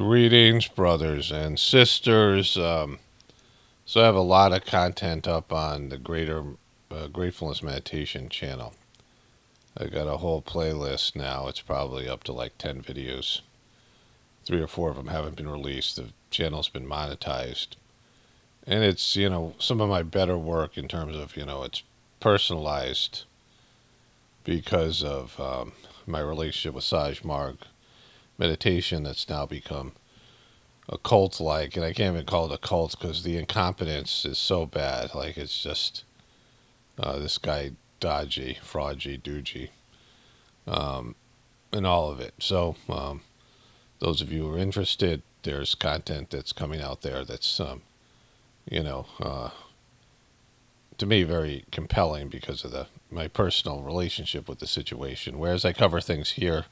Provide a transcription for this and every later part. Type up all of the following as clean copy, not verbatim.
Greetings, brothers and sisters. So I have a lot of content up on the Gratefullness meditation channel. I got a whole playlist now. It's probably up to like 10 videos. 3 or 4 of them haven't been released. The channel's been monetized. And it's, some of my better work in terms of, it's personalized because of my relationship with Saj Marg meditation that's now become a cult-like, and I can't even call it a cult because the incompetence is so bad. Like, it's just this guy dodgy, fraugy, doogey, and all of it. So those of you who are interested, there's content that's coming out there that's, to me very compelling because of my personal relationship with the situation. Whereas I cover things here,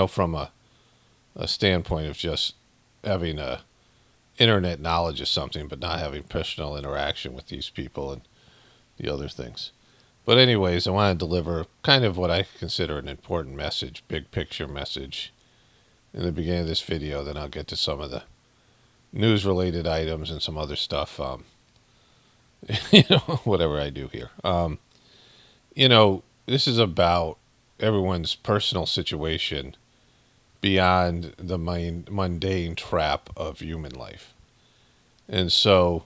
from a standpoint of just having a internet knowledge of something, but not having personal interaction with these people and the other things. But anyways, I want to deliver kind of what I consider an important message, big picture message, in the beginning of this video. Then I'll get to some of the news-related items and some other stuff, whatever I do here. This is about everyone's personal situation beyond the mundane trap of human life. And so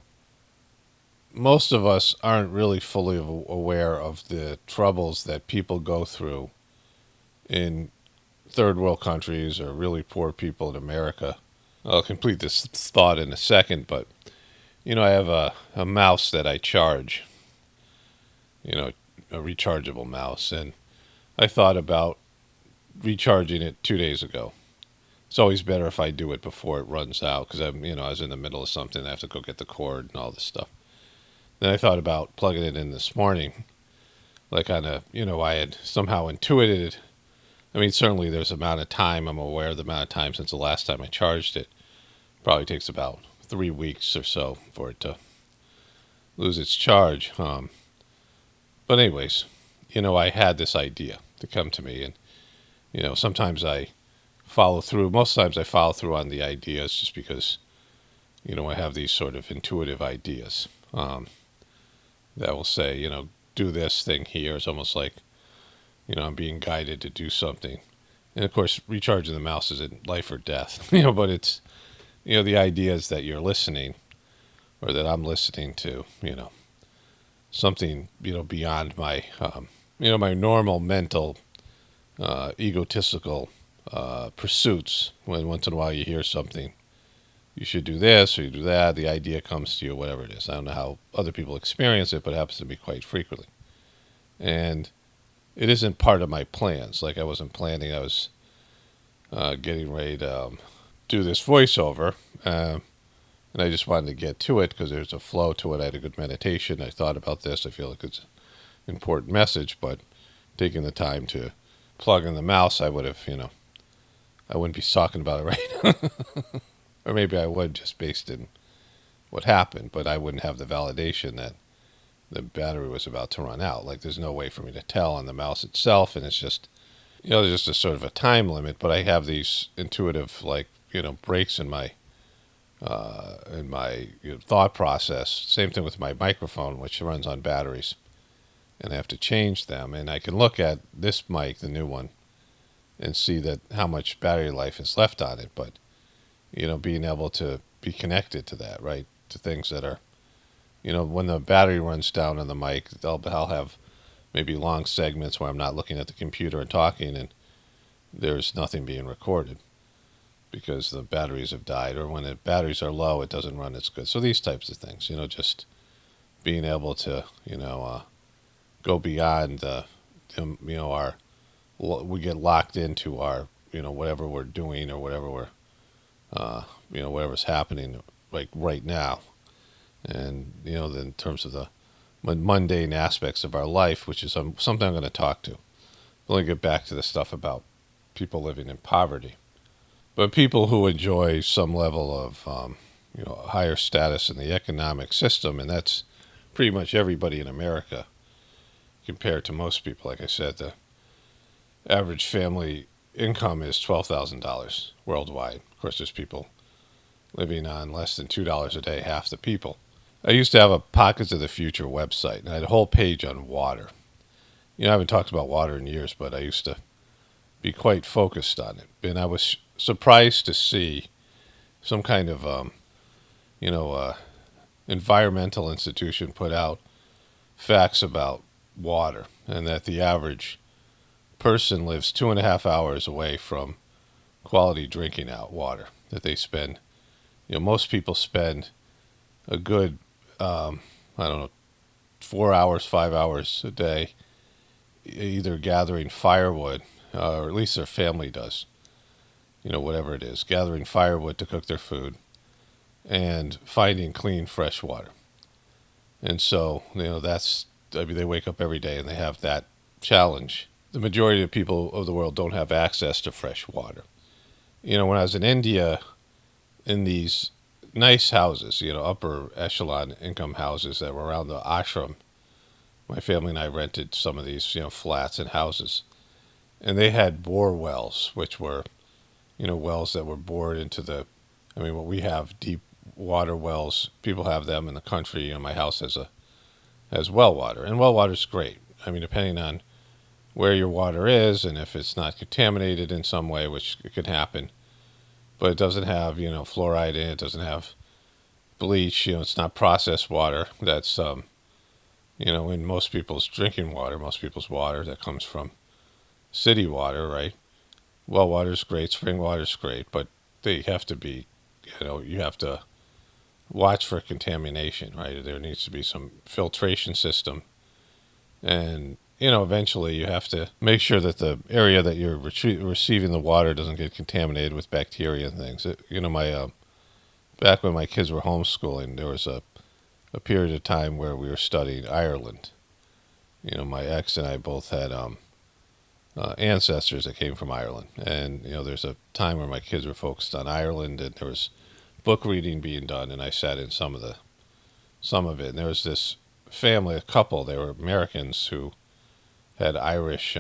most of us aren't really fully aware of the troubles that people go through in third world countries or really poor people in America. I'll complete this thought in a second, but I have a mouse that I charge, a rechargeable mouse, and I thought about recharging it 2 days ago. It's always better if I do it before it runs out because I was in the middle of something. I have to go get the cord and all this stuff. Then I thought about plugging it in this morning, like I had somehow intuited. Certainly there's amount of time. I'm aware of the amount of time since the last time I charged it. Probably takes about 3 weeks or so for it to lose its charge. But anyways, I had this idea to come to me, and sometimes I follow through. Most times I follow through on the ideas just because, I have these sort of intuitive ideas that will say, do this thing here. It's almost like, I'm being guided to do something. And of course, recharging the mouse isn't life or death, but it's, the idea is that you're listening, or that I'm listening to, something, beyond my, my normal mental egotistical pursuits. When once in a while you hear something, you should do this or you do that, the idea comes to you, whatever it is. I don't know how other people experience it, but it happens to me quite frequently. And it isn't part of my plans. Like, I wasn't planning. I was getting ready to do this voiceover, and I just wanted to get to it because there's a flow to it. I had a good meditation. I thought about this. I feel like it's an important message, but taking the time to plug in the mouse, I would have, I wouldn't be talking about it right. Or maybe I would, just based in what happened, but I wouldn't have the validation that the battery was about to run out. Like, there's no way for me to tell on the mouse itself, and it's just, there's just a sort of a time limit, but I have these intuitive, breaks in my thought process. Same thing with my microphone, which runs on batteries, and I have to change them. And I can look at this mic, the new one, and see that how much battery life is left on it. But, being able to be connected to that, right, to things that are, when the battery runs down on the mic, I'll have maybe long segments where I'm not looking at the computer and talking, and there's nothing being recorded because the batteries have died, or when the batteries are low, it doesn't run as good. So these types of things, just being able to, go beyond we get locked into our, whatever we're doing or whatever we're, whatever's happening like right now. And, in terms of the mundane aspects of our life, which is something I'm going to talk to. I'll only get back to the stuff about people living in poverty. But people who enjoy some level of, higher status in the economic system, and that's pretty much everybody in America compared to most people. Like I said, the average family income is $12,000 worldwide. course, there's people living on less than $2 a day, half the people. I used to have a Pockets of the Future website, and I had a whole page on water. I haven't talked about water in years, but I used to be quite focused on it. And I was surprised to see some kind of, you know, uh, environmental institution put out facts about water, and that the average person lives 2.5 hours away from quality drinking out water. That they spend, most people spend a good, I don't know, 4 hours, 5 hours a day, either gathering firewood, or at least their family does, whatever it is, gathering firewood to cook their food and finding clean, fresh water. And so, they wake up every day and they have that challenge. The majority of people of the world don't have access to fresh water. When I was in India, in these nice houses, upper echelon income houses that were around the ashram, my family and I rented some of these, flats and houses. And they had bore wells, which were, wells that were bored into what we have, deep water wells. People have them in the country. My house has well water, and well water's great. Depending on where your water is and if it's not contaminated in some way, which could happen. But it doesn't have, fluoride in it. It doesn't have bleach. It's not processed water. That's, in most people's drinking water, most people's water that comes from city water, right? Well water's great. Spring water's great. But they have to be, you have to watch for contamination, right? There needs to be some filtration system. And, eventually you have to make sure that the area that you're receiving the water doesn't get contaminated with bacteria and things. Back when my kids were homeschooling, there was a period of time where we were studying Ireland. My ex and I both had ancestors that came from Ireland. And, there's a time where my kids were focused on Ireland, and there was book reading being done, and I sat in some of it. And there was this family, a couple, they were Americans who had Irish,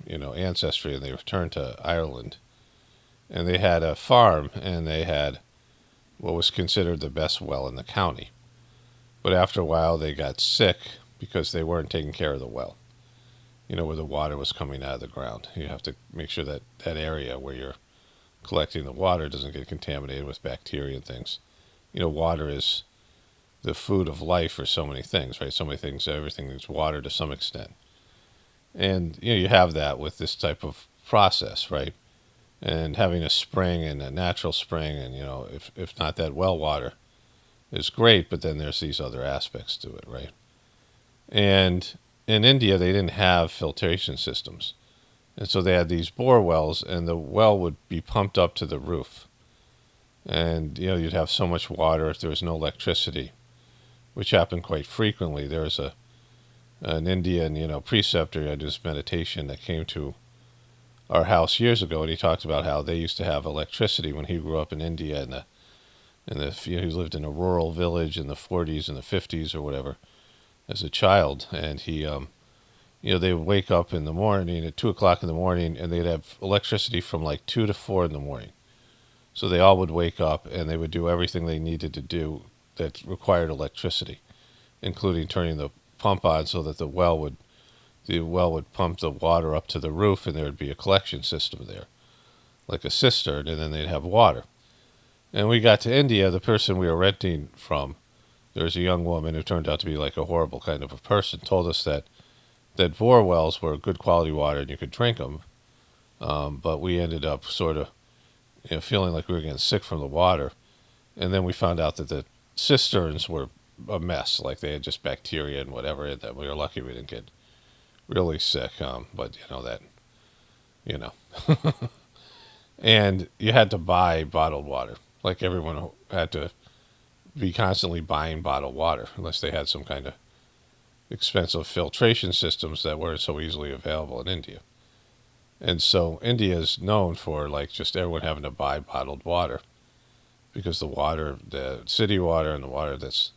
ancestry, and they returned to Ireland. And they had a farm, and they had what was considered the best well in the county. But after a while, they got sick because they weren't taking care of the well, where the water was coming out of the ground. You have to make sure that that area where you're collecting the water doesn't get contaminated with bacteria and things. Water is the food of life for so many things, right? So many things, everything needs water to some extent. And, you have that with this type of process, right? And having a spring and a natural spring and, if not that well water is great, but then there's these other aspects to it, right? And in India, they didn't have filtration systems. And so they had these bore wells, and the well would be pumped up to the roof. And, you'd have so much water if there was no electricity, which happened quite frequently. There was an Indian, preceptor at his meditation that came to our house years ago, and he talked about how they used to have electricity when he grew up in India, he lived in a rural village in the 40s and the 50s or whatever as a child, and he, they would wake up in the morning at 2 o'clock in the morning, and they'd have electricity from like 2 to 4 in the morning. So they all would wake up, and they would do everything they needed to do that required electricity, including turning the pump on so that the well would pump the water up to the roof, and there would be a collection system there, like a cistern, and then they'd have water. And we got to India, the person we were renting from, there was a young woman who turned out to be like a horrible kind of a person, told us that bore wells were good quality water and you could drink them, but we ended up sort of feeling like we were getting sick from the water. And then we found out that the cisterns were a mess, like they had just bacteria and whatever in them. We were lucky we didn't get really sick, but and you had to buy bottled water. Like everyone had to be constantly buying bottled water unless they had some kind of expensive filtration systems that weren't so easily available in India. And so India is known for like just everyone having to buy bottled water because the water, the city water and the water that's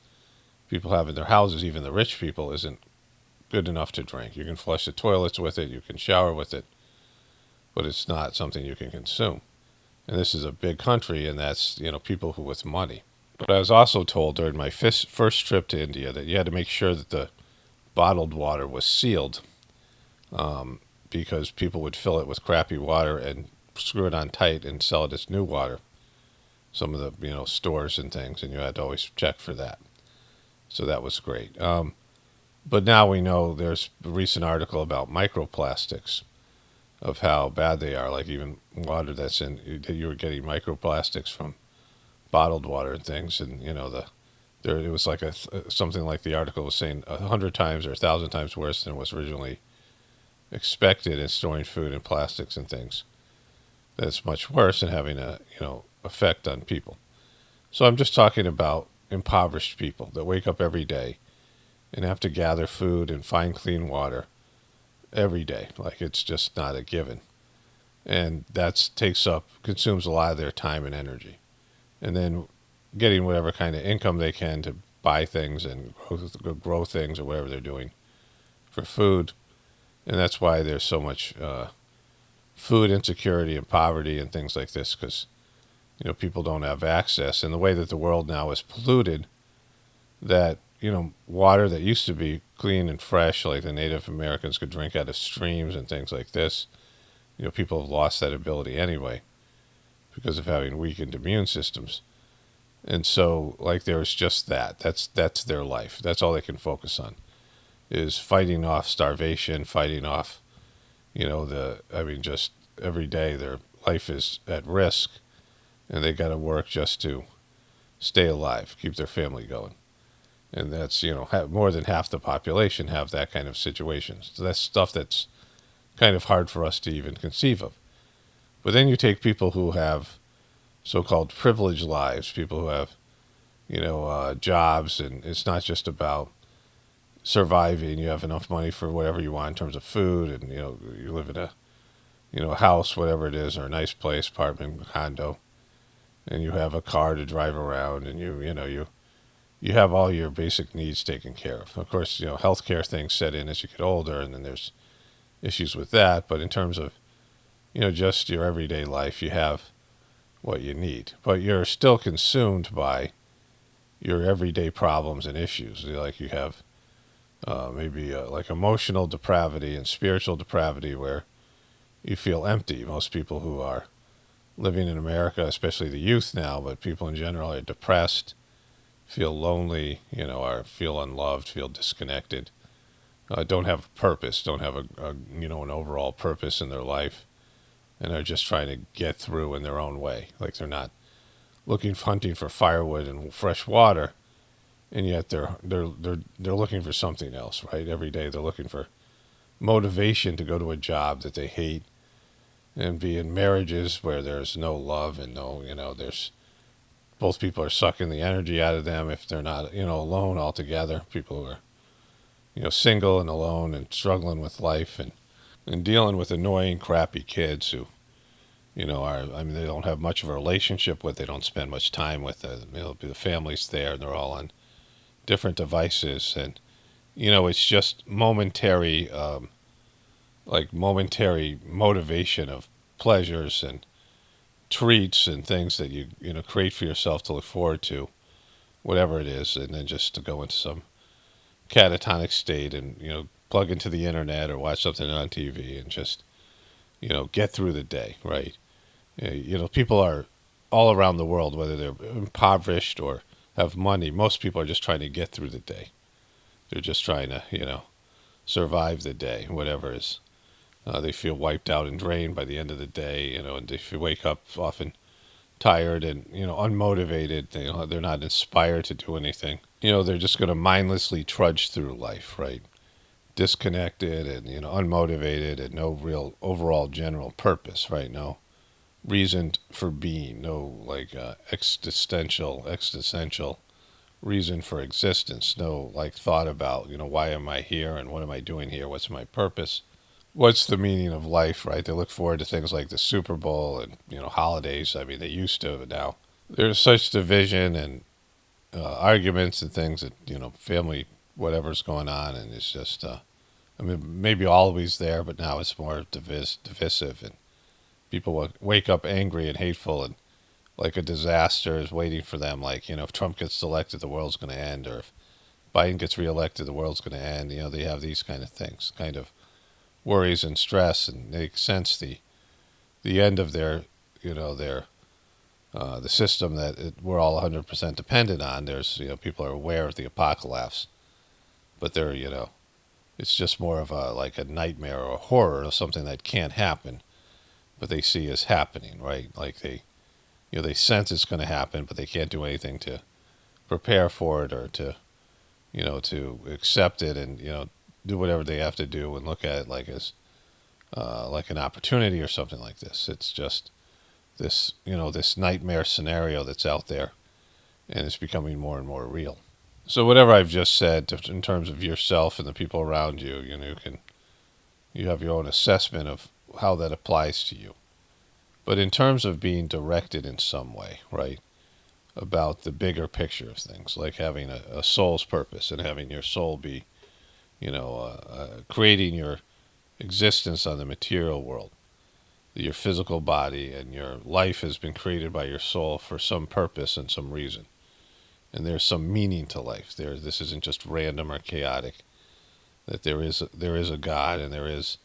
people have in their houses, even the rich people, isn't good enough to drink. You can flush the toilets with it, you can shower with it, but it's not something you can consume. And this is a big country, and that's, people who with money. But I was also told during my first trip to India that you had to make sure that the bottled water was sealed, because people would fill it with crappy water and screw it on tight and sell it as new water. Some of the stores and things, and you had to always check for that. So that was great. But now we know there's a recent article about microplastics, of how bad they are. Like even water that's in, you were getting microplastics from bottled water and things, and there it was like something like the article was saying 100 times or 1,000 times worse than was originally expected in storing food in plastics and things. That's much worse and having a effect on people. So I'm just talking about impoverished people that wake up every day and have to gather food and find clean water every day. Like it's just not a given. And that consumes a lot of their time and energy. And then getting whatever kind of income they can to buy things and grow things or whatever they're doing for food. And that's why there's so much food insecurity and poverty and things like this, because people don't have access. And the way that the world now is polluted, that water that used to be clean and fresh, like the Native Americans could drink out of streams and things like this, people have lost that ability anyway because of having weakened immune systems. And so, like, there's just that. That's their life. That's all they can focus on, is fighting off starvation, fighting off, just every day their life is at risk, and they got to work just to stay alive, keep their family going. And that's, more than half the population have that kind of situation. So that's stuff that's kind of hard for us to even conceive of. But then you take people who have so-called privileged lives, people who have, jobs, and it's not just about surviving. You have enough money for whatever you want in terms of food, and, you live in a house, whatever it is, or a nice place, apartment, condo, and you have a car to drive around, and you have all your basic needs taken care of. Of course, healthcare things set in as you get older, and then there's issues with that. But in terms of, just your everyday life, you have what you need. But you're still consumed by your everyday problems and issues. Like you have maybe like emotional depravity and spiritual depravity, where you feel empty. Most people who are living in America, especially the youth now, but people in general, are depressed, feel lonely, or feel unloved, feel disconnected, don't have a purpose, don't have an overall purpose in their life, and are just trying to get through in their own way. Like they're not hunting for firewood and fresh water, and yet they're looking for something else, right? Every day they're looking for motivation to go to a job that they hate, and be in marriages where there's no love and no, there's both people are sucking the energy out of them if they're not, alone altogether. People who are, single and alone and struggling with life, and dealing with annoying, crappy kids who, they don't have much of a relationship with, they don't spend much time with, the family's there, and they're all on different devices. And, it's just momentary, momentary motivation of pleasures and treats and things that you create for yourself to look forward to, whatever it is, and then just to go into some catatonic state and plug into the internet or watch something on TV and just get through the day, right? People are all around the world, whether they're impoverished or have money. Most people are just trying to get through the day. They're just trying to survive the day, whatever is. They feel wiped out and drained by the end of the day, and if you wake up often tired and, unmotivated, they're not inspired to do anything. They're just going to mindlessly trudge through life, right? Disconnected and, unmotivated, and no real overall general purpose, right? No reason for being, no existential reason for existence, no thought about, why am I here and what am I doing here? What's my purpose? What's the meaning of life, right? They look forward to things like the Super Bowl and, holidays. I mean, they used to, but now there's such division and arguments and things that, family, whatever's going on. And it's just, maybe always there, but now it's more divisive. And People wake up angry and hateful, and like a disaster is waiting for them. Like, if Trump gets elected, the world's going to end, or if Biden gets reelected, the world's going to end. They have these kind of things, kind of worries and stress, and they sense the end of their the system that we're all 100% dependent on. There's people are aware of the apocalypse, but it's just more of a like a nightmare or a horror or something that can't happen, but they see as happening, right? Like they sense it's going to happen, but they can't do anything to prepare for it or to accept it, and do whatever they have to do and look at it like as like an opportunity or something like this. It's just this nightmare scenario that's out there, and it's becoming more and more real. So whatever I've just said in terms of yourself and the people around you, you have your own assessment of how that applies to you. But in terms of being directed in some way, right, about the bigger picture of things, like having a soul's purpose and having your soul be, creating your existence on the material world, your physical body and your life has been created by your soul for some purpose and some reason. And there's some meaning to life. This isn't just random or chaotic. That there is a God, and there is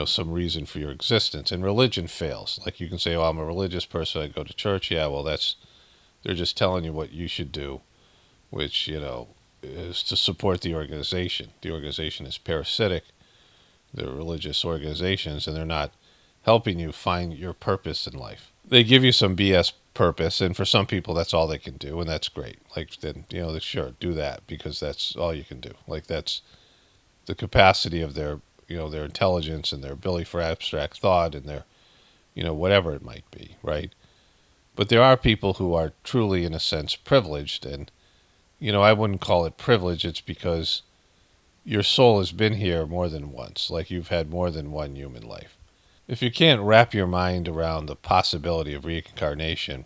some reason for your existence. And religion fails. Like, you can say, "Oh, I'm a religious person. I go to church." Yeah, well, they're just telling you what you should do, which is to support the organization. The organization is parasitic. The religious organizations, and they're not helping you find your purpose in life. They give you some BS purpose, and for some people, that's all they can do, and that's great. Like, then, sure, do that, because that's all you can do. Like, that's the capacity of their intelligence and their ability for abstract thought and their, whatever it might be, right? But there are people who are truly, in a sense, privileged, and, I wouldn't call it privilege. It's because your soul has been here more than once. Like, you've had more than one human life. If you can't wrap your mind around the possibility of reincarnation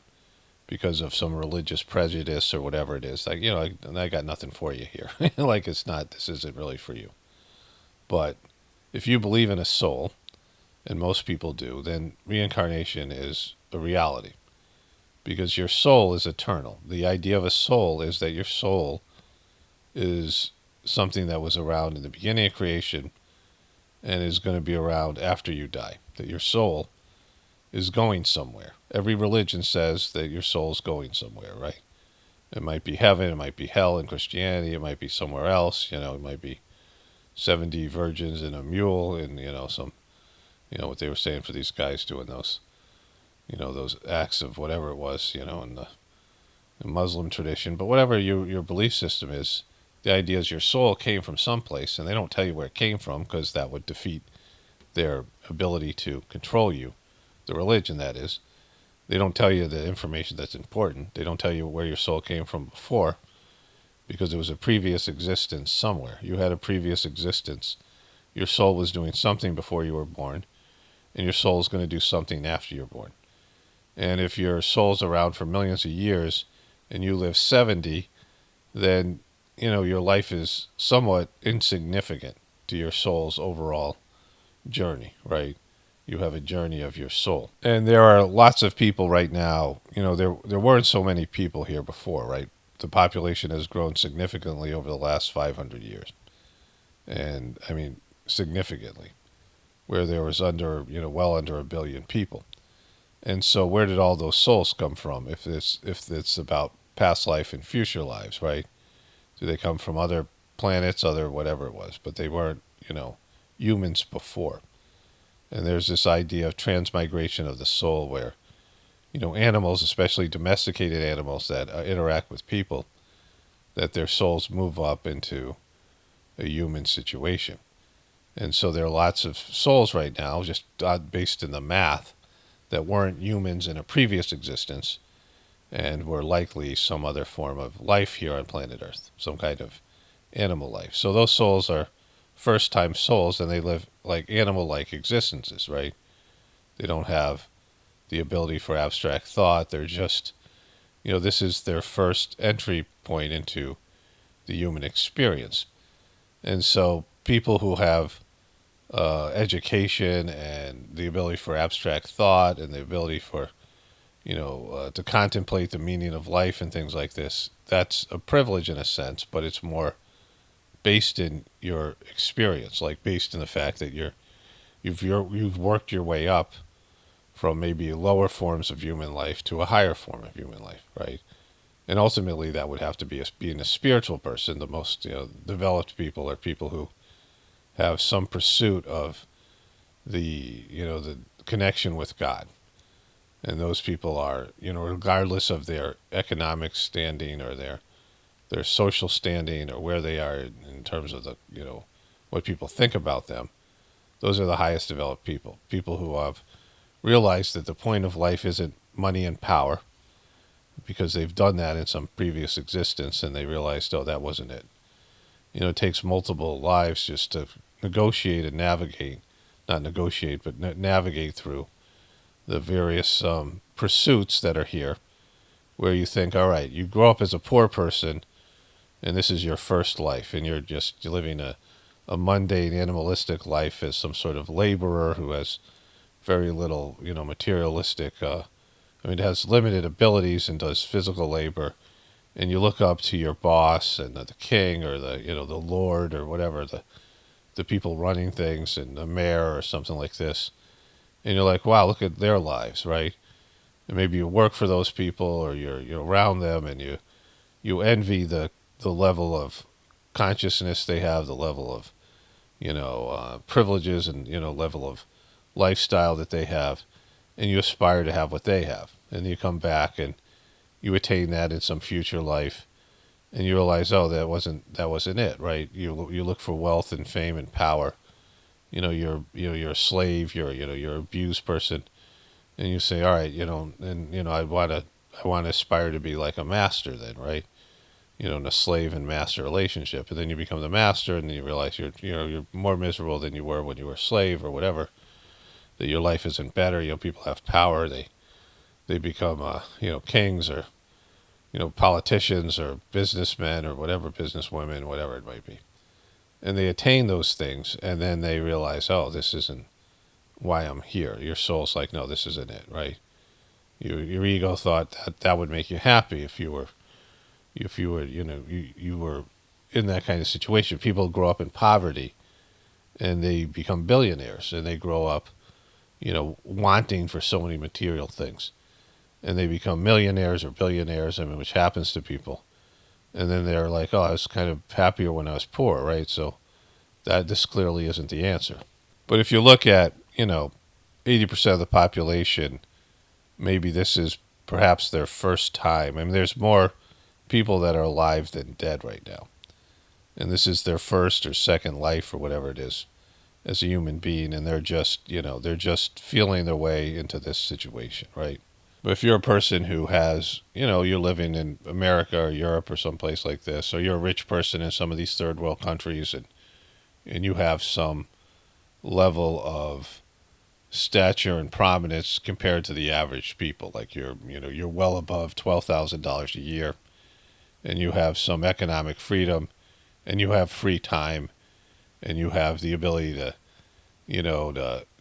because of some religious prejudice or whatever it is, like, I got nothing for you here. Like, this isn't really for you. But if you believe in a soul, and most people do, then reincarnation is a reality, because your soul is eternal. The idea of a soul is that your soul is something that was around in the beginning of creation and is going to be around after you die. That your soul is going somewhere. Every religion says that your soul is going somewhere, right? It might be heaven, it might be hell in Christianity, it might be somewhere else, it might be 70 virgins and a mule, and, some, what they were saying for these guys doing those acts of whatever it was, in the Muslim tradition. But whatever your belief system is, the idea is your soul came from someplace, and they don't tell you where it came from, because that would defeat their ability to control you, the religion, that is. They don't tell you the information that's important. They don't tell you where your soul came from before, because it was a previous existence somewhere. You had a previous existence. Your soul was doing something before you were born, and your soul is going to do something after you're born. And if your soul's around for millions of years and you live 70, then your life is somewhat insignificant to your soul's overall journey, right? You have a journey of your soul. And there are lots of people right now. There weren't so many people here before, right? The population has grown significantly over the last 500 years. And, I mean, significantly, where there was well under 1 billion people. And so where did all those souls come from if it's about past life and future lives, right? Do they come from other planets, other whatever it was? But they weren't, humans before. And there's this idea of transmigration of the soul where, animals, especially domesticated animals that interact with people, that their souls move up into a human situation. And so there are lots of souls right now, just based in the math, that weren't humans in a previous existence and were likely some other form of life here on planet Earth, some kind of animal life. So those souls are first-time souls, and they live like animal-like existences, right? They don't have the ability for abstract thought. They're just, this is their first entry point into the human experience. And so people who have education and the ability for abstract thought and the ability for to contemplate the meaning of life and things like this. That's a privilege in a sense, but it's more based in your experience, like based in the fact that you've worked your way up from maybe lower forms of human life to a higher form of human life, right? And ultimately, that would have to be being a spiritual person. The most developed people are people who have some pursuit of the connection with God, and those people are regardless of their economic standing or their social standing or where they are in terms of the what people think about them. Those are the highest developed people who have realized that the point of life isn't money and power, because they've done that in some previous existence and they realized, oh, that wasn't it. It takes multiple lives just to negotiate and navigate, not negotiate, but navigate through the various pursuits that are here, where you think, all right, you grow up as a poor person and this is your first life and you're just living a mundane animalistic life as some sort of laborer who has very little materialistic it has limited abilities and does physical labor, and you look up to your boss and the king or the lord or whatever, the people running things, and the mayor or something like this, and you're like, wow, look at their lives, right? And maybe you work for those people or you're around them, and you envy the level of consciousness they have, the level of privileges and level of lifestyle that they have, and you aspire to have what they have, and you come back and you attain that in some future life, and you realize, oh, that wasn't it, right? You look for wealth and fame and power. You're a slave. You're an abused person, and you say, all right, and I want to aspire to be like a master then, right? In a slave and master relationship, and then you become the master, and then you realize you're more miserable than you were when you were a slave or whatever. That your life isn't better. People have power. They become kings or politicians or businessmen or whatever, businesswomen, whatever it might be, and they attain those things, and then they realize, oh, this isn't why I'm here. Your soul's like, no, this isn't it, right? Your ego thought that would make you happy if you were you were in that kind of situation. People grow up in poverty and they become billionaires, and they grow up wanting for so many material things, and they become millionaires or billionaires, which happens to people, and then they're like, oh, I was kind of happier when I was poor, right? So this clearly isn't the answer. But if you look at 80% of the population, maybe this is perhaps their first time. There's more people that are alive than dead right now, and this is their first or second life or whatever it is as a human being, and they're just feeling their way into this situation, right? But if you're a person who has, you're living in America or Europe or someplace like this, or you're a rich person in some of these third world countries, and you have some level of stature and prominence compared to the average people, like you're well above $12,000 a year, and you have some economic freedom, and you have free time, and you have the ability to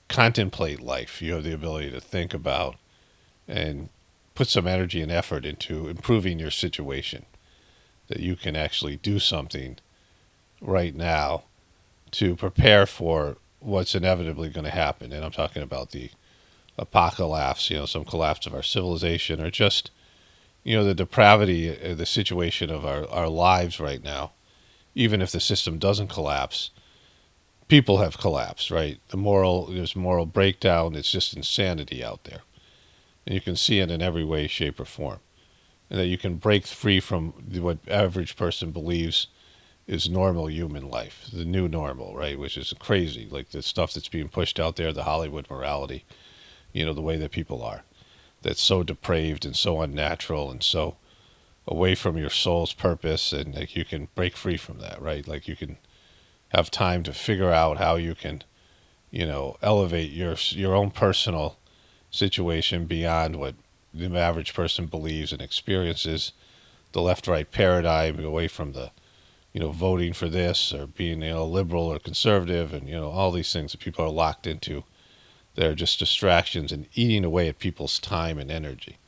contemplate life. You have the ability to think about and put some energy and effort into improving your situation, that you can actually do something right now to prepare for what's inevitably going to happen. And I'm talking about the apocalypse, some collapse of our civilization, or just, the depravity, the situation of our lives right now. Even if the system doesn't collapse, people have collapsed, right? There's moral breakdown. It's just insanity out there. And you can see it in every way, shape, or form. And that you can break free from what average person believes is normal human life, the new normal, right? Which is crazy, like the stuff that's being pushed out there, the Hollywood morality, the way that people are. That's so depraved and so unnatural and so away from your soul's purpose, and like you can break free from that, right? Like you can have time to figure out how you can, elevate your own personal situation beyond what the average person believes and experiences, the left-right paradigm, away from the voting for this or being, liberal or conservative, and, all these things that people are locked into. They're just distractions and eating away at people's time and energy,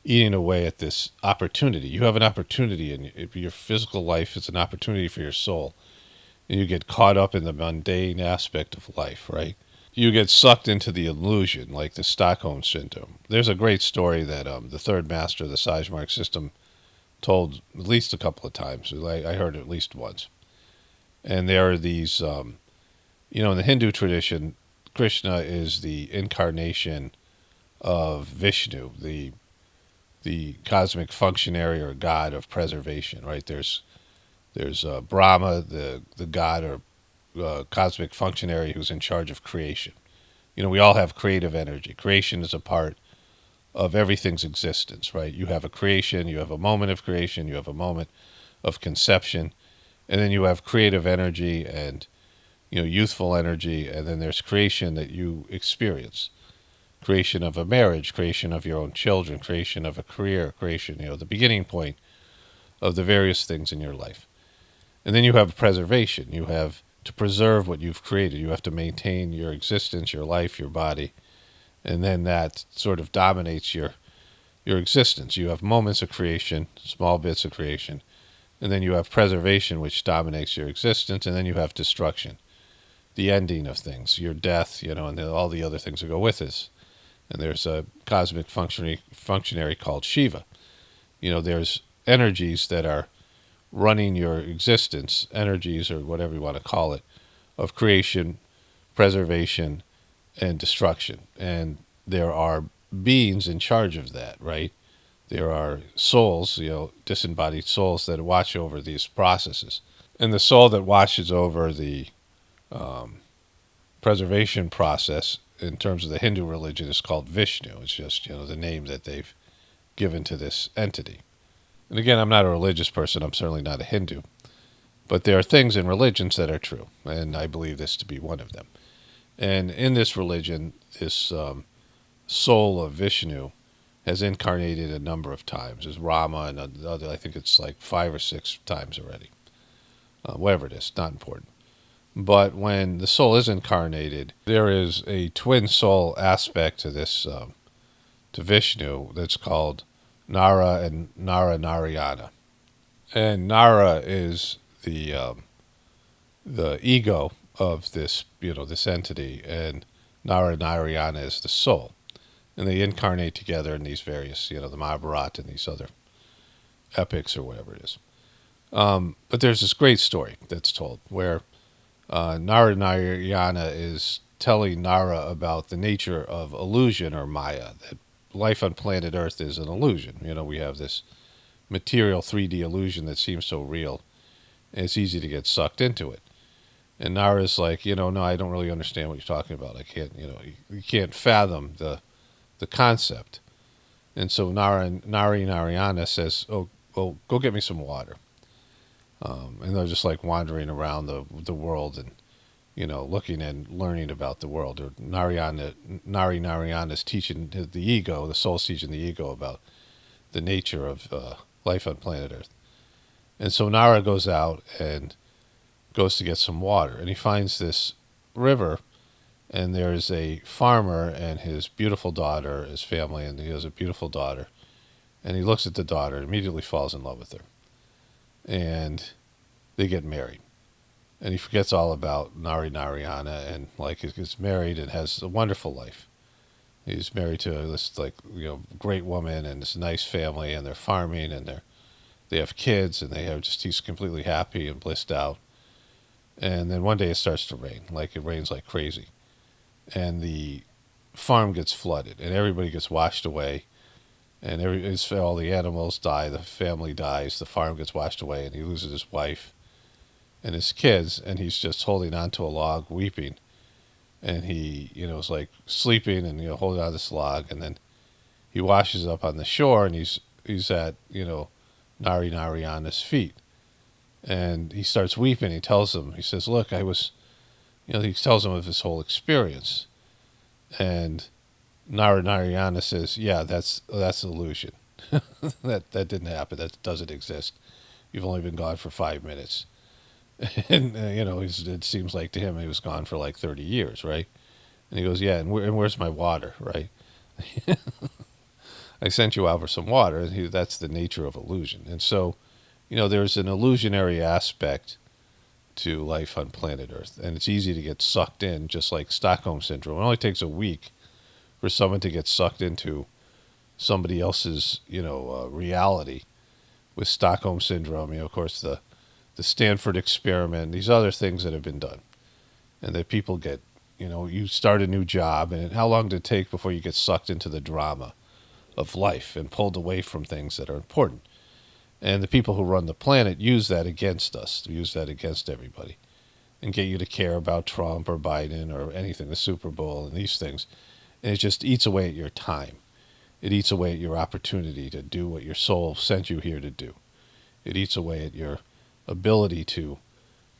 eating away at this opportunity. You have an opportunity, and your physical life is an opportunity for your soul. And you get caught up in the mundane aspect of life, right? You get sucked into the illusion, like the Stockholm syndrome. There's a great story that the third master of the Sajmark system told at least a couple of times. I heard it at least once. And there are these, in the Hindu tradition, Krishna is the incarnation of Vishnu, the cosmic functionary or god of preservation, right? There's Brahma, the god or cosmic functionary who's in charge of creation. We all have creative energy. Creation is a part of everything's existence, right? You have a creation, you have a moment of creation, you have a moment of conception, and then you have creative energy and youthful energy, and then there's creation that you experience. Creation of a marriage, creation of your own children, creation of a career, creation, the beginning point of the various things in your life. And then you have preservation. You have to preserve what you've created. You have to maintain your existence, your life, your body. And then that sort of dominates your existence. You have moments of creation, small bits of creation. And then you have preservation, which dominates your existence. And then you have destruction, the ending of things, your death, and all the other things that go with this. And there's a cosmic functionary called Shiva. There's energies that are running your existence, energies or whatever you want to call it, of creation, preservation, and destruction. And there are beings in charge of that, right? There are souls, disembodied souls that watch over these processes. And the soul that watches over the preservation process in terms of the Hindu religion is called Vishnu. It's just, the name that they've given to this entity. And again, I'm not a religious person. I'm certainly not a Hindu. But there are things in religions that are true, and I believe this to be one of them. And in this religion, this soul of Vishnu has incarnated a number of times. As Rama and other, I think it's like 5 or 6 times already. Whatever it is, not important. But when the soul is incarnated, there is a twin soul aspect to this, to Vishnu, that's called Nara and Narayana. And Nara is the ego of this, this entity, and Narayana is the soul. And they incarnate together in these various, the Mahabharata and these other epics or whatever it is. But there's this great story that's told where Narayana is telling Nara about the nature of illusion or Maya, that life on planet Earth is an illusion. We have this material 3D illusion that seems so real, and it's easy to get sucked into it. And Nara's like, no, I don't really understand what you're talking about. I can't, you can't fathom the concept. And so Narayana says, oh, well, go get me some water. And they're just like wandering around the world and, looking and learning about the world. Or Narayana's teaching the ego, the soul's teaching the ego about the nature of life on planet Earth. And so Nara goes out and goes to get some water. And he finds this river, and there's a farmer and his beautiful daughter, his family, and he has a beautiful daughter. And he looks at the daughter and immediately falls in love with her. And they get married. And he forgets all about Narayana and he gets married and has a wonderful life. He's married to this great woman and this nice family, and they're farming, and they have kids, and he's completely happy and blissed out. And then one day it starts to rain, it rains like crazy. And the farm gets flooded and everybody gets washed away. And all the animals die, the family dies, the farm gets washed away, and he loses his wife and his kids, and he's just holding onto a log, weeping. And he, is sleeping and, holding on this log, and then he washes up on the shore, and he's at, Narayana's feet. And he starts weeping. He tells him, he says, look, he tells him of his whole experience. And Narayana says, yeah, that's illusion. that didn't happen. That doesn't exist. You've only been gone for 5 minutes. And it seems like to him he was gone for like 30 years, right? And he goes, yeah, and where's my water, right? I sent you out for some water. And that's the nature of illusion. And so, there's an illusionary aspect to life on planet Earth, and it's easy to get sucked in, just like Stockholm syndrome. It only takes a week for someone to get sucked into somebody else's, reality with Stockholm syndrome. Of course, the Stanford experiment, these other things that have been done, and that people get, you start a new job, and how long did it take before you get sucked into the drama of life and pulled away from things that are important? And the people who run the planet use that against us, use that against everybody, and get you to care about Trump or Biden or anything, the Super Bowl and these things. And it just eats away at your time. It eats away at your opportunity to do what your soul sent you here to do. It eats away at your ability to,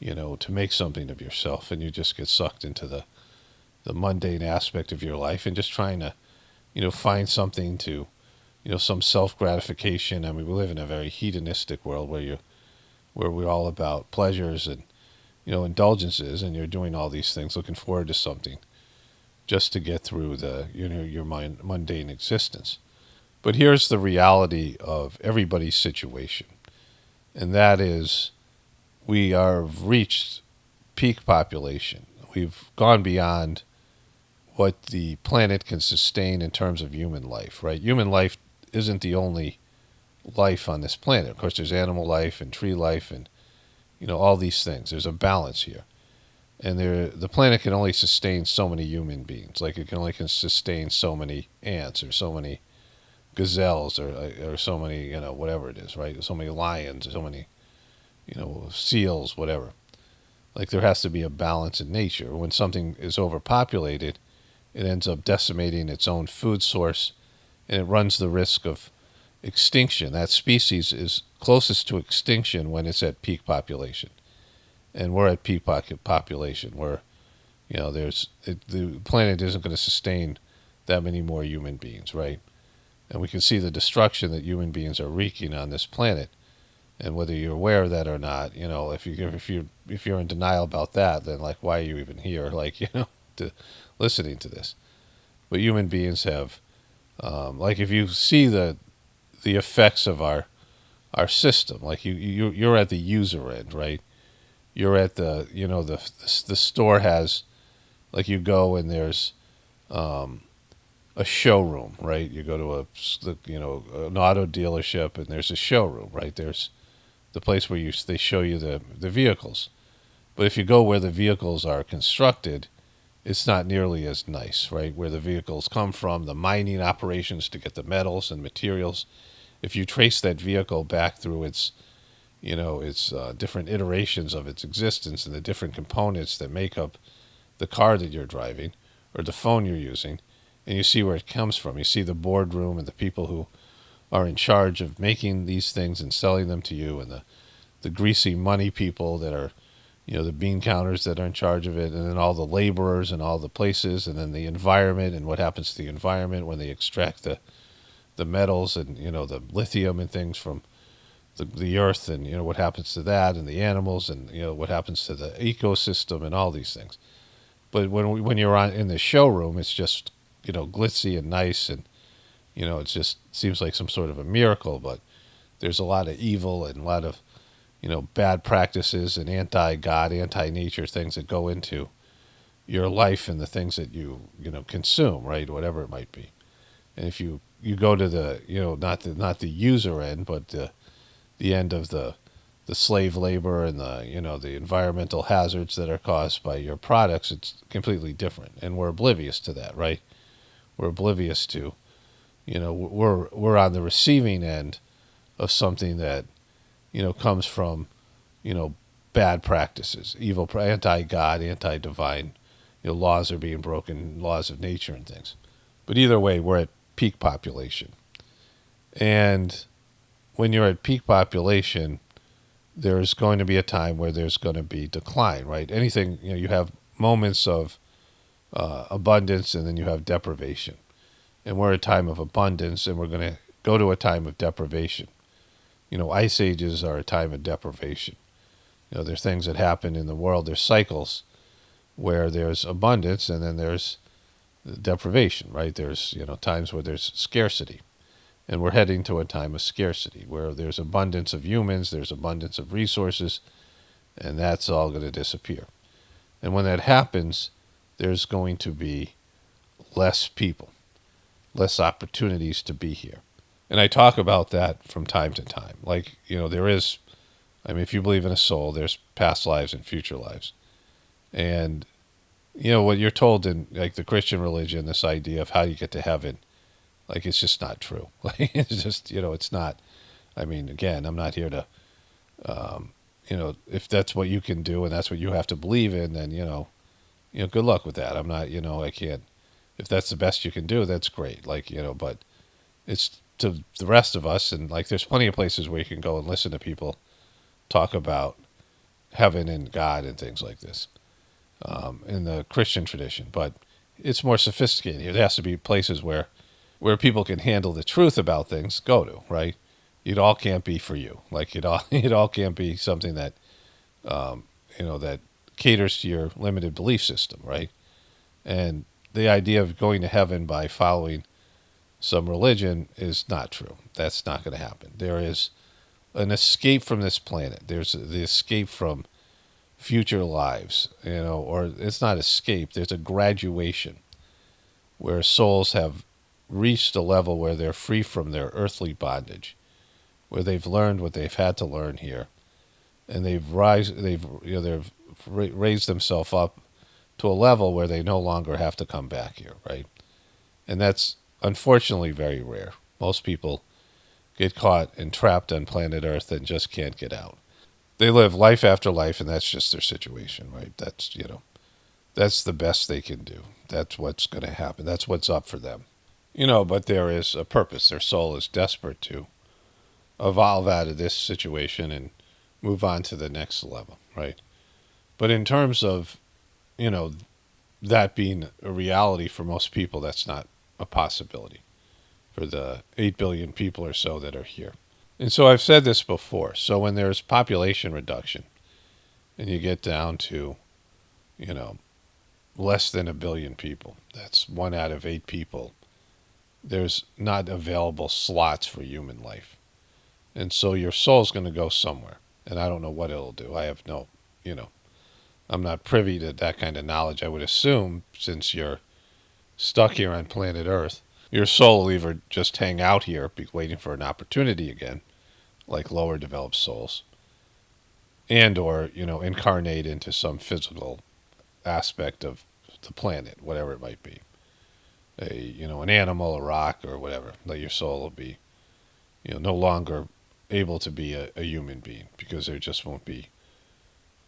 to make something of yourself, and you just get sucked into the mundane aspect of your life and just trying to, find something to, some self gratification. I mean, we live in a very hedonistic world where we're all about pleasures and, indulgences, and you're doing all these things, looking forward to something, just to get through your mundane existence. But here's the reality of everybody's situation, and that is we are reached peak population. We've gone beyond what the planet can sustain in terms of human life, right? Human life isn't the only life on this planet. Of course, there's animal life and tree life and, all these things. There's a balance here. And the planet can only sustain so many human beings. Like it can sustain so many ants or so many gazelles or so many, whatever it is, right? So many lions, so many, seals, whatever. Like there has to be a balance in nature. When something is overpopulated, it ends up decimating its own food source, and it runs the risk of extinction. That species is closest to extinction when it's at peak population. And we're at peak population where, the planet isn't going to sustain that many more human beings, right? And we can see the destruction that human beings are wreaking on this planet. And whether you're aware of that or not, if you're in denial about that, then like why are you even here? Like to listening to this. But human beings have, like if you see the effects of our system, like you're at the user end, right? You're at the store has, like you go and there's a showroom, right? You go to an auto dealership and there's a showroom, right? There's the place where they show you the vehicles. But if you go where the vehicles are constructed, it's not nearly as nice, right? Where the vehicles come from, the mining operations to get the metals and materials. If you trace that vehicle back through its different iterations of its existence and the different components that make up the car that you're driving or the phone you're using, and you see where it comes from. You see the boardroom and the people who are in charge of making these things and selling them to you, and the greasy money people that are, the bean counters that are in charge of it, and then all the laborers and all the places, and then the environment and what happens to the environment when they extract the metals and, the lithium and things from the earth, and what happens to that, and the animals, and what happens to the ecosystem and all these things. But when you're in the showroom, it's just glitzy and nice, and it just seems like some sort of a miracle. But there's a lot of evil and a lot of bad practices and anti-God, anti-nature things that go into your life and the things that you consume, right? Whatever it might be. And if you go to the not the user end, but the end of the slave labor and the environmental hazards that are caused by your products, it's completely different, and we're oblivious to that, right? We're oblivious to, we're on the receiving end of something that comes from bad practices, evil, anti-God, anti-divine, laws are being broken, laws of nature and things. But either way, we're at peak population, and when you're at peak population, there's going to be a time where there's going to be decline, right? Anything, you have moments of abundance, and then you have deprivation. And we're at a time of abundance, and we're going to go to a time of deprivation. Ice ages are a time of deprivation. There are things that happen in the world. There's cycles where there's abundance and then there's deprivation, right? There's, times where there's scarcity. And we're heading to a time of scarcity where there's abundance of humans, there's abundance of resources, and that's all going to disappear. And when that happens, there's going to be less people, less opportunities to be here. And I talk about that from time to time. Like, there is, if you believe in a soul, there's past lives and future lives. And, what you're told in, like, the Christian religion, this idea of how you get to heaven, like, it's just not true. Like, it's just, it's not. Again, I'm not here to, if that's what you can do and that's what you have to believe in, then, good luck with that. I'm not, I can't, if that's the best you can do, that's great. Like, but it's to the rest of us. And, like, there's plenty of places where you can go and listen to people talk about heaven and God and things like this in the Christian tradition. But it's more sophisticated here. There has to be places where people can handle the truth about things, go to, right? It all can't be for you. Like, it all can't be something that, that caters to your limited belief system, right? And the idea of going to heaven by following some religion is not true. That's not going to happen. There is an escape from this planet. There's the escape from future lives, or it's not escape. There's a graduation where souls have reached a level where they're free from their earthly bondage, where they've learned what they've had to learn here, and they've raised themselves up to a level where they no longer have to come back here, right? And that's unfortunately very rare. Most people get caught and trapped on planet Earth and just can't get out. They live life after life, and that's just their situation, right? That's the best they can do. That's what's going to happen. That's what's up for them. But there is a purpose. Their soul is desperate to evolve out of this situation and move on to the next level, right? But in terms of, that being a reality for most people, that's not a possibility for the 8 billion people or so that are here. And so I've said this before. So when there's population reduction and you get down to, less than 1 billion people, that's 1 out of 8 people, there's not available slots for human life. And so your soul's going to go somewhere. And I don't know what it'll do. I have no, I'm not privy to that kind of knowledge. I would assume, since you're stuck here on planet Earth, your soul will either just hang out here, be waiting for an opportunity again, like lower developed souls, and or, incarnate into some physical aspect of the planet, whatever it might be. An animal, a rock, or whatever. That your soul will be, no longer able to be a human being, because there just won't be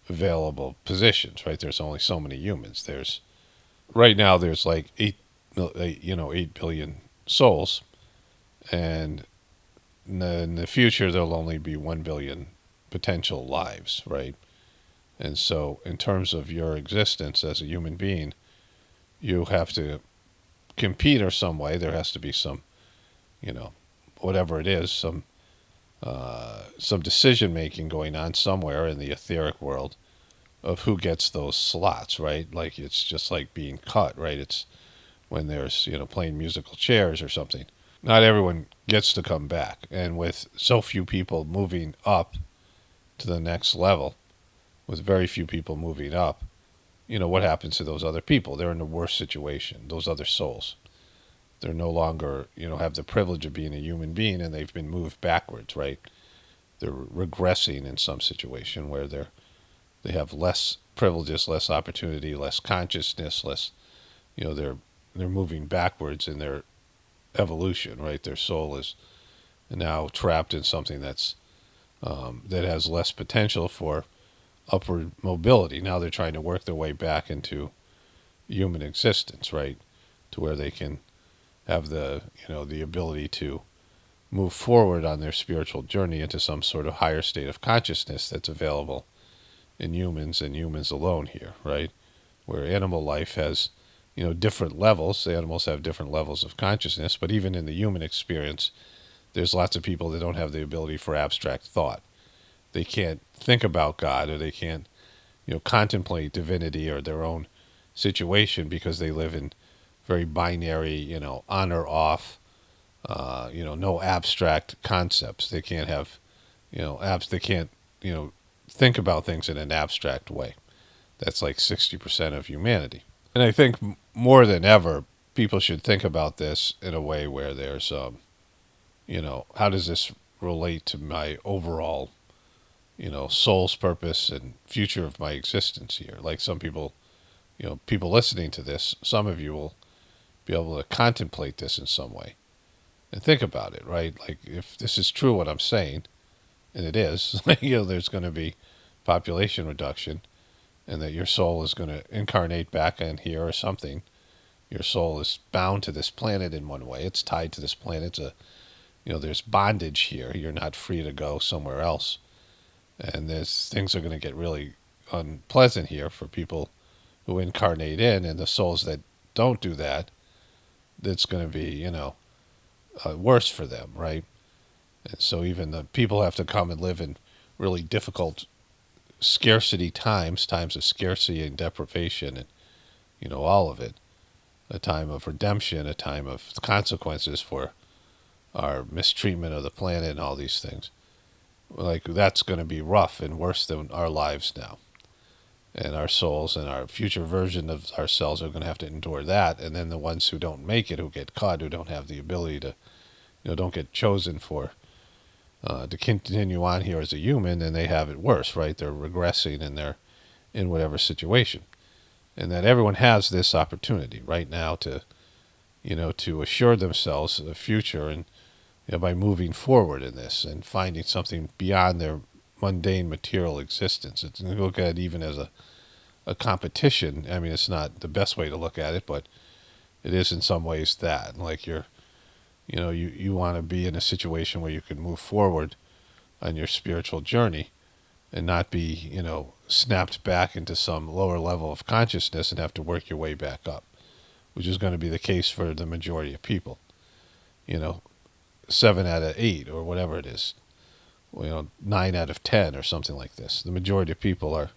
available positions, right? There's only so many humans. Right now there's like 8 billion souls, and in the future there'll only be 1 billion potential lives, right? And so in terms of your existence as a human being, you have to compete or some way. There has to be some, whatever it is, some decision making going on somewhere in the etheric world of who gets those slots, right? Like, it's just like being cut, right? It's when there's, playing musical chairs or something. Not everyone gets to come back. And with so few people moving up to the next level, with very few people moving up, what happens to those other people? They're in a worse situation, those other souls. They're no longer, have the privilege of being a human being, and they've been moved backwards, right? They're regressing in some situation where they have less privileges, less opportunity, less consciousness, less, they're moving backwards in their evolution, right? Their soul is now trapped in something that has less potential for upward mobility. Now they're trying to work their way back into human existence, right? To where they can have the ability to move forward on their spiritual journey into some sort of higher state of consciousness that's available in humans and humans alone here, right? Where animal life has, different levels. The animals have different levels of consciousness, but even in the human experience, there's lots of people that don't have the ability for abstract thought. they can't think about God, or they can't, contemplate divinity or their own situation, because they live in very binary, on or off, no abstract concepts. They can't have, they can't, think about things in an abstract way. That's like 60% of humanity. And I think more than ever, people should think about this in a way where there's, how does this relate to my overall, soul's purpose and future of my existence here? Like some people, people listening to this, some of you will be able to contemplate this in some way and think about it, right? Like if this is true, what I'm saying, and it is, there's going to be population reduction, and that your soul is going to incarnate back in here or something. Your soul is bound to this planet in one way. It's tied to this planet. There's bondage here. You're not free to go somewhere else. And there's things are going to get really unpleasant here for people who incarnate in, and the souls that don't do that, that's going to be, worse for them, right? And so even the people have to come and live in really difficult scarcity times of scarcity and deprivation, and, all of it. A time of redemption, a time of consequences for our mistreatment of the planet and all these things. Like that's going to be rough and worse than our lives now. And our souls and our future version of ourselves are going to have to endure that. And then the ones who don't make it, who get caught, who don't have the ability to, don't get chosen for, to continue on here as a human, and they have it worse, right? They're regressing, and they're in whatever situation. And that everyone has this opportunity right now to, to assure themselves a future, and by moving forward in this and finding something beyond their mundane material existence. It's, you look at it even as a competition. I mean, it's not the best way to look at it, but it is in some ways that. Like you want to be in a situation where you can move forward on your spiritual journey and not be, snapped back into some lower level of consciousness and have to work your way back up, which is going to be the case for the majority of people. 7 out of 8 or whatever it is, 9 out of 10 or something like this. The majority of people are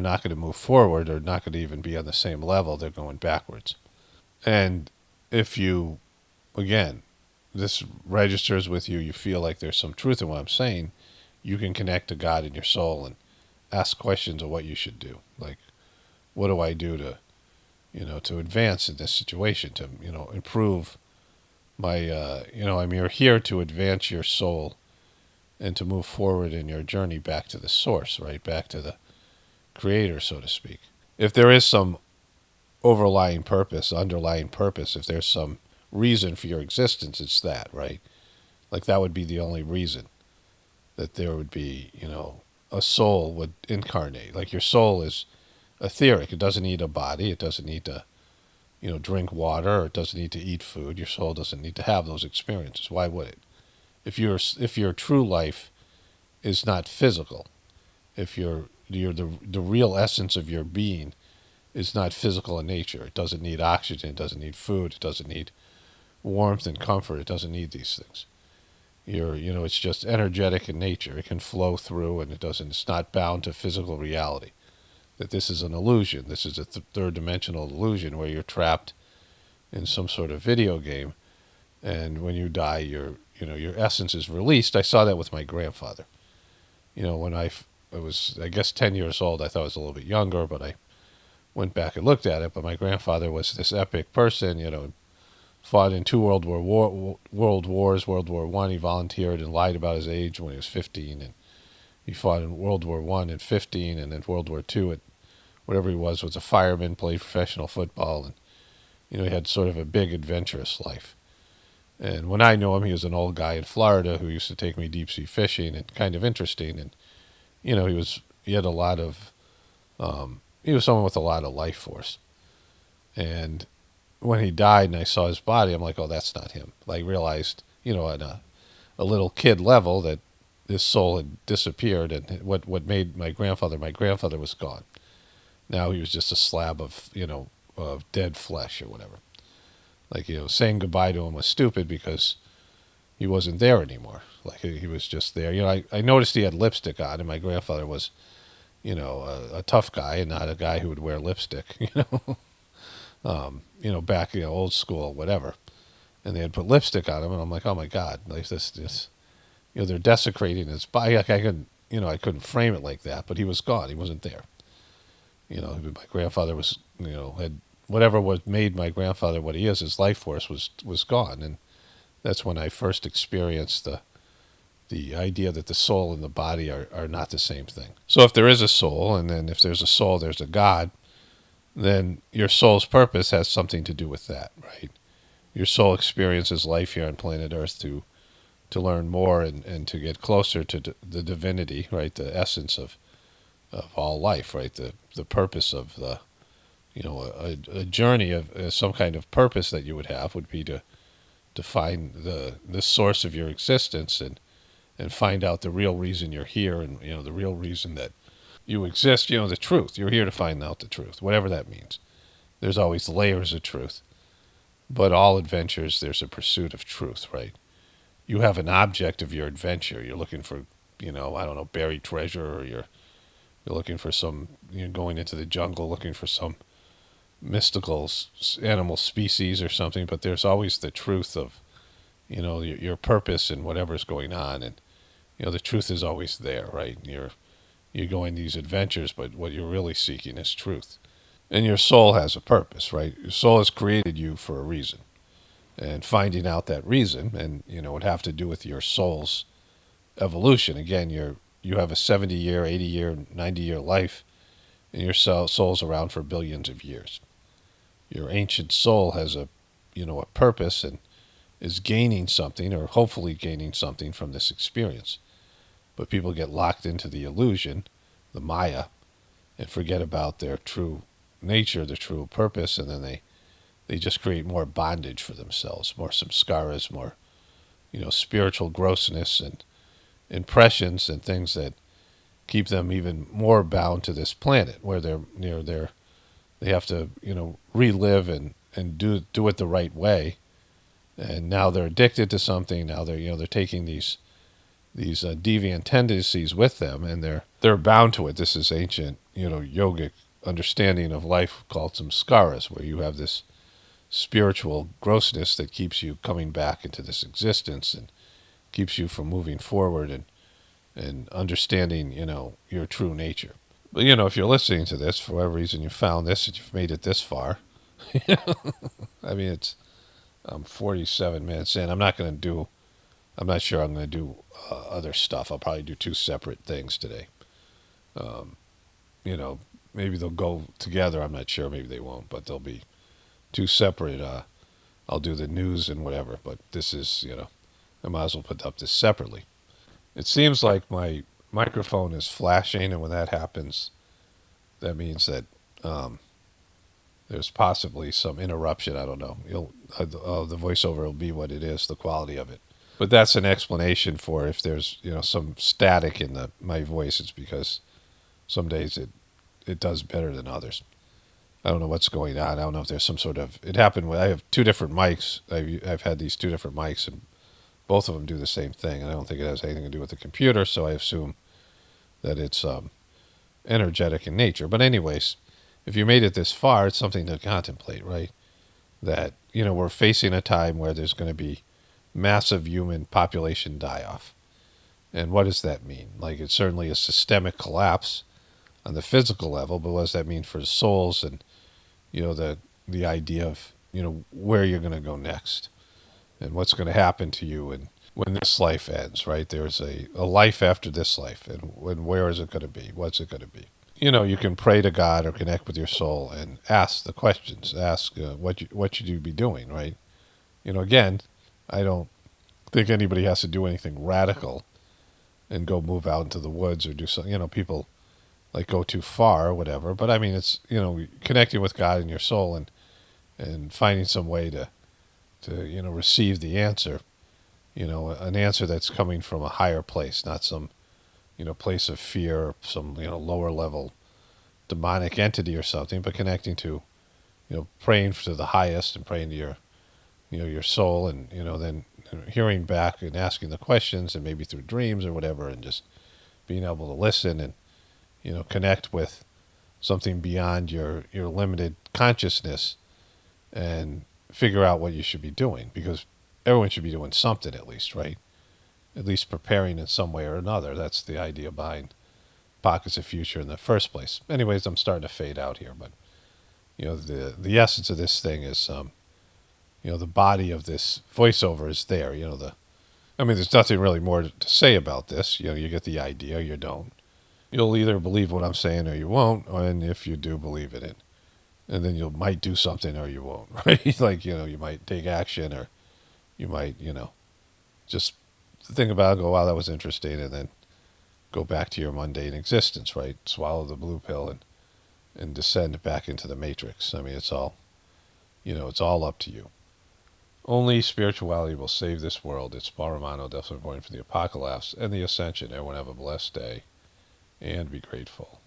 not going to move forward, or not going to even be on the same level. They're going backwards. And if you, again, this registers with you, you feel like there's some truth in what I'm saying, you can connect to God in your soul and ask questions of what you should do. Like, what do I do to, to advance in this situation, to, improve my, you're here to advance your soul and to move forward in your journey back to the source, right? Back to the creator, so to speak. If there is some underlying purpose, if there's some reason for your existence, it's that, right? Like that would be the only reason that there would be, a soul would incarnate. Like your soul is etheric. It doesn't need a body. It doesn't need to, drink water, or it doesn't need to eat food. Your soul doesn't need to have those experiences. Why would it? If your true life is not physical, if the real essence of your being is not physical in nature, it doesn't need oxygen, it doesn't need food, it doesn't need warmth and comfort, it doesn't need these things. It's just energetic in nature. It can flow through, and it's not bound to physical reality. That this is an illusion. This is a third dimensional illusion where you're trapped in some sort of video game, and when you die, your essence is released. I saw that with my grandfather. When I was, I guess, 10 years old, I thought I was a little bit younger, but I went back and looked at it. But my grandfather was this epic person, fought in 2 world wars. World War One, he volunteered and lied about his age when he was 15, and he fought in World War One at 15, and then World War Two at whatever he was a fireman, played professional football, and he had sort of a big adventurous life. And when I knew him, he was an old guy in Florida who used to take me deep sea fishing, and kind of interesting. And he had a lot of he was someone with a lot of life force. And when he died and I saw his body, I'm like, oh, that's not him. Like realized, at a little kid level, that his soul had disappeared, and what made my grandfather was gone. Now he was just a slab of, of dead flesh or whatever. Like, saying goodbye to him was stupid because he wasn't there anymore. Like he was just there. I noticed he had lipstick on, and my grandfather was, a tough guy and not a guy who would wear lipstick. Back old school, whatever. And they had put lipstick on him, and I'm like, oh my god, like this, they're desecrating his body. Like I couldn't frame it like that, but he was gone. He wasn't there. My grandfather was, had whatever was made my grandfather what he is. His life force was gone, and that's when I first experienced the idea that the soul and the body are not the same thing. So if there is a soul, and then if there's a soul, there's a God, then your soul's purpose has something to do with that, right? Your soul experiences life here on planet Earth to learn more and to get closer to the divinity, right? The essence of all life, right? The purpose of a journey of some kind of purpose that you would have would be to find the source of your existence and find out the real reason you're here, and the real reason that you exist. The truth. You're here to find out the truth, whatever that means. There's always layers of truth, but all adventures, there's a pursuit of truth, right? You have an object of your adventure. You're looking for, I don't know, buried treasure, or you're looking for some, going into the jungle looking for some mystical animal species or something. But there's always the truth of, your purpose and whatever's going on, and the truth is always there, right? You're going these adventures, but what you're really seeking is truth. And your soul has a purpose, right? Your soul has created you for a reason. And finding out that reason, and would have to do with your soul's evolution. Again, you have a 70-year, 80-year, 90-year life, and your soul's around for billions of years. Your ancient soul has a purpose and is gaining something, or hopefully gaining something from this experience. But people get locked into the illusion, the Maya, and forget about their true nature, their true purpose, and then they just create more bondage for themselves, more samskaras, more, spiritual grossness and impressions and things that keep them even more bound to this planet, where they have to, relive and do it the right way. And now they're addicted to something. Now they're taking these deviant tendencies with them, and they're bound to it. This is ancient, yogic understanding of life called samskaras, where you have this spiritual grossness that keeps you coming back into this existence and keeps you from moving forward and understanding, your true nature. But, if you're listening to this, for whatever reason you found this, and you've made it this far, I mean, I'm 47 minutes in. I'm not sure I'm going to do other stuff. I'll probably do two separate things today. Maybe they'll go together. I'm not sure. Maybe they won't, but they'll be two separate. I'll do the news and whatever, but this is, I might as well put up this separately. It seems like my microphone is flashing, and when that happens, that means that there's possibly some interruption. I don't know. The voiceover will be what it is, the quality of it. But that's an explanation for if there's some static in my voice. It's because some days it does better than others. I don't know what's going on. I don't know if there's some sort of... It happened when I have two different mics. I've had these two different mics, and both of them do the same thing. And I don't think it has anything to do with the computer, so I assume that it's energetic in nature. But anyways, if you made it this far, it's something to contemplate, right? That, we're facing a time where there's going to be massive human population die-off. And what does that mean? Like, it's certainly a systemic collapse on the physical level, but what does that mean for the souls and, the idea of, where you're going to go next and what's going to happen to you and when this life ends, right? There's a life after this life, and where is it going to be? What's it going to be? You can pray to God or connect with your soul and ask the questions. Ask what should you be doing, right? Again, I don't think anybody has to do anything radical and go move out into the woods or do something. People like go too far or whatever. But I mean, it's connecting with God and your soul and finding some way to receive the answer. An answer that's coming from a higher place, not some place of fear or some lower level demonic entity or something, but connecting to praying to the highest and praying to your your soul, and then hearing back and asking the questions, and maybe through dreams or whatever, and just being able to listen and connect with something beyond your limited consciousness and figure out what you should be doing, because everyone should be doing something at least, right? At least preparing in some way or another. That's the idea behind Pockets of Future in the first place. Anyways, I'm starting to fade out here, but the essence of this thing is the body of this voiceover is there. There's nothing really more to say about this. You get the idea, you don't. You'll either believe what I'm saying or you won't, and if you do believe in it, and then you might do something or you won't, right? Like, you might take action, or you might, just think about it, go, wow, that was interesting, and then go back to your mundane existence, right? Swallow the blue pill and descend back into the matrix. It's all, it's all up to you. Only spirituality will save this world. It's Paul Romano, definitely reporting for the Apocalypse and the Ascension. Everyone have a blessed day and be grateful.